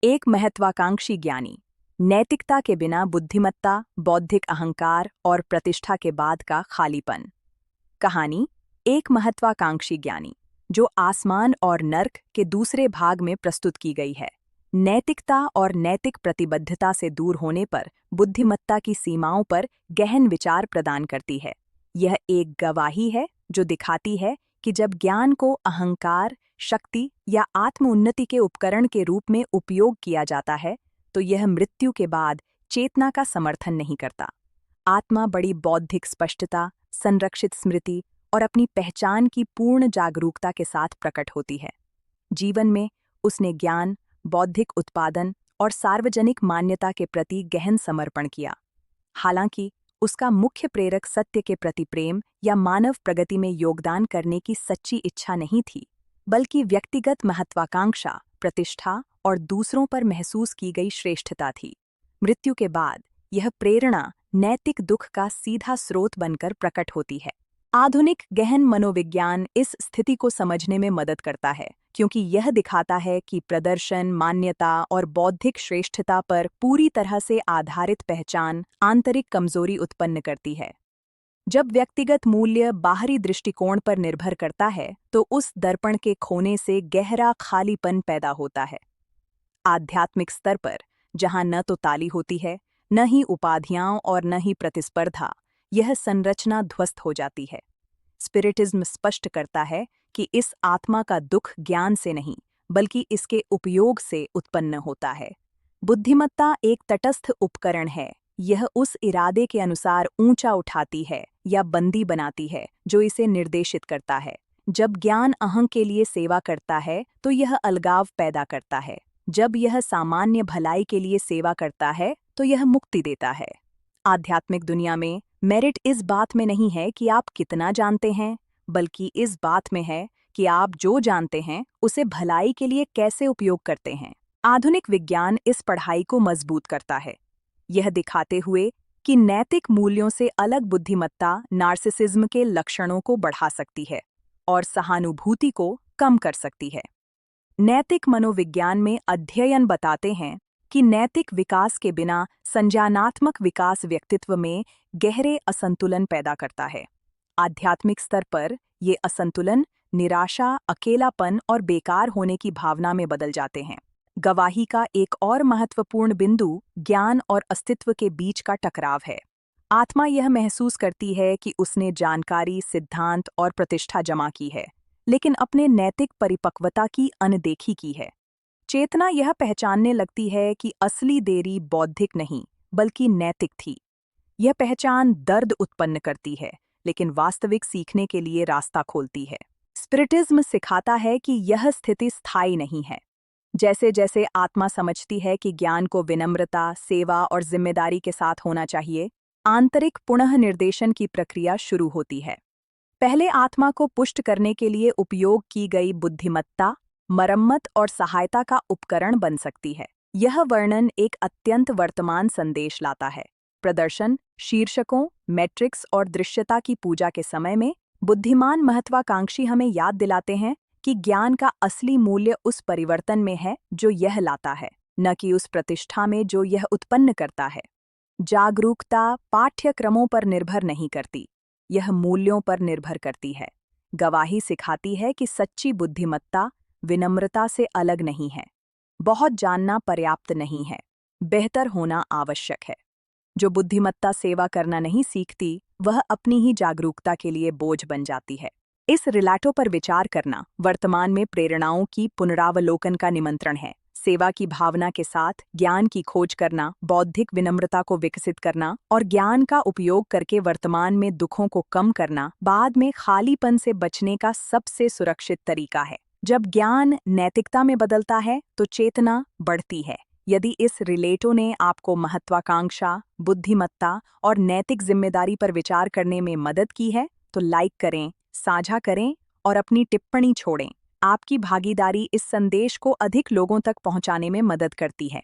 एक महत्वाकांक्षी ज्ञानी। नैतिकता के बिना बुद्धिमत्ता, बौद्धिक अहंकार और प्रतिष्ठा के बाद का खालीपन। कहानी एक महत्वाकांक्षी ज्ञानी, जो आसमान और नर्क के दूसरे भाग में प्रस्तुत की गई है। नैतिकता और नैतिक प्रतिबद्धता से दूर होने पर बुद्धिमत्ता की सीमाओं पर गहन विचार प्रदान करती है। यह एक गवाही है जो दिखाती है कि जब ज्ञान को अहंकार, शक्ति या आत्म उन्नति के उपकरण के रूप में उपयोग किया जाता है, तो यह मृत्यु के बाद चेतना का समर्थन नहीं करता। आत्मा बड़ी बौद्धिक स्पष्टता, संरक्षित स्मृति और अपनी पहचान की पूर्ण जागरूकता के साथ प्रकट होती है। जीवन में उसने ज्ञान, बौद्धिक उत्पादन और सार्वजनिक मान्यता के प्रति गहन समर्पण किया। हालांकि उसका मुख्य प्रेरक सत्य के प्रति प्रेम या मानव प्रगति में योगदान करने की सच्ची इच्छा नहीं थी, बल्कि व्यक्तिगत महत्वाकांक्षा, प्रतिष्ठा और दूसरों पर महसूस की गई श्रेष्ठता थी। मृत्यु के बाद यह प्रेरणा नैतिक दुख का सीधा स्रोत बनकर प्रकट होती है। आधुनिक गहन मनोविज्ञान इस स्थिति को समझने में मदद करता है, क्योंकि यह दिखाता है कि प्रदर्शन, मान्यता और बौद्धिक श्रेष्ठता पर पूरी तरह से आधारित पहचान आंतरिक कमजोरी उत्पन्न करती है। जब व्यक्तिगत मूल्य बाहरी दृष्टिकोण पर निर्भर करता है, तो उस दर्पण के खोने से गहरा खालीपन पैदा होता है। आध्यात्मिक स्तर पर, जहां न तो ताली होती है, न ही उपाधियां और न ही प्रतिस्पर्धा, यह संरचना ध्वस्त हो जाती है। स्पिरिटिज्म स्पष्ट करता है कि इस आत्मा का दुख ज्ञान से नहीं, बल्कि इसके उपयोग से उत्पन्न होता है। बुद्धिमत्ता एक तटस्थ उपकरण है। यह उस इरादे के अनुसार ऊंचा उठाती है या बंदी बनाती है जो इसे निर्देशित करता है। जब ज्ञान अहं के लिए सेवा करता है, तो यह अलगाव पैदा करता है। जब यह सामान्य भलाई के लिए सेवा करता है, तो यह मुक्ति देता है। आध्यात्मिक दुनिया में मेरिट इस बात में नहीं है कि आप कितना जानते हैं, बल्कि इस बात में है कि आप जो जानते हैं उसे भलाई के लिए कैसे उपयोग करते हैं। आधुनिक विज्ञान इस पढ़ाई को मजबूत करता है, यह दिखाते हुए कि नैतिक मूल्यों से अलग बुद्धिमत्ता नार्सिसिज्म के लक्षणों को बढ़ा सकती है और सहानुभूति को कम कर सकती है। नैतिक मनोविज्ञान में अध्ययन बताते हैं कि नैतिक विकास के बिना संज्ञानात्मक विकास व्यक्तित्व में गहरे असंतुलन पैदा करता है। आध्यात्मिक स्तर पर ये असंतुलन निराशा, अकेलापन और बेकार होने की भावना में बदल जाते हैं। गवाही का एक और महत्वपूर्ण बिंदु ज्ञान और अस्तित्व के बीच का टकराव है। आत्मा यह महसूस करती है कि उसने जानकारी, सिद्धांत और प्रतिष्ठा जमा की है, लेकिन अपने नैतिक परिपक्वता की अनदेखी की है। चेतना यह पहचानने लगती है कि असली देरी बौद्धिक नहीं, बल्कि नैतिक थी। यह पहचान दर्द उत्पन्न करती है, लेकिन वास्तविक सीखने के लिए रास्ता खोलती है। स्पिरिटिज्म सिखाता है कि यह स्थिति स्थायी नहीं है। जैसे जैसे आत्मा समझती है कि ज्ञान को विनम्रता, सेवा और जिम्मेदारी के साथ होना चाहिए, आंतरिक पुनः निर्देशन की प्रक्रिया शुरू होती है। पहले आत्मा को पुष्ट करने के लिए उपयोग की गई बुद्धिमत्ता मरम्मत और सहायता का उपकरण बन सकती है। यह वर्णन एक अत्यंत वर्तमान संदेश लाता है। प्रदर्शन, शीर्षकों, मैट्रिक्स और दृश्यता की पूजा के समय में बुद्धिमान महत्वाकांक्षी हमें याद दिलाते हैं कि ज्ञान का असली मूल्य उस परिवर्तन में है जो यह लाता है, न कि उस प्रतिष्ठा में जो यह उत्पन्न करता है। जागरूकता पाठ्यक्रमों पर निर्भर नहीं करती, यह मूल्यों पर निर्भर करती है। गवाही सिखाती है कि सच्ची बुद्धिमत्ता विनम्रता से अलग नहीं है। बहुत जानना पर्याप्त नहीं है, बेहतर होना आवश्यक है। जो बुद्धिमत्ता सेवा करना नहीं सीखती, वह अपनी ही जागरूकता के लिए बोझ बन जाती है। इस रिलेटो पर विचार करना वर्तमान में प्रेरणाओं की पुनरावलोकन का निमंत्रण है। सेवा की भावना के साथ ज्ञान की खोज करना, बौद्धिक विनम्रता को विकसित करना और ज्ञान का उपयोग करके वर्तमान में दुखों को कम करना बाद में खालीपन से बचने का सबसे सुरक्षित तरीका है। जब ज्ञान नैतिकता में बदलता है, तो चेतना बढ़ती है। यदि इस रिलेटो ने आपको महत्वाकांक्षा, बुद्धिमत्ता और नैतिक जिम्मेदारी पर विचार करने में मदद की है, तो लाइक करें, साझा करें और अपनी टिप्पणी छोड़ें। आपकी भागीदारी इस संदेश को अधिक लोगों तक पहुंचाने में मदद करती है।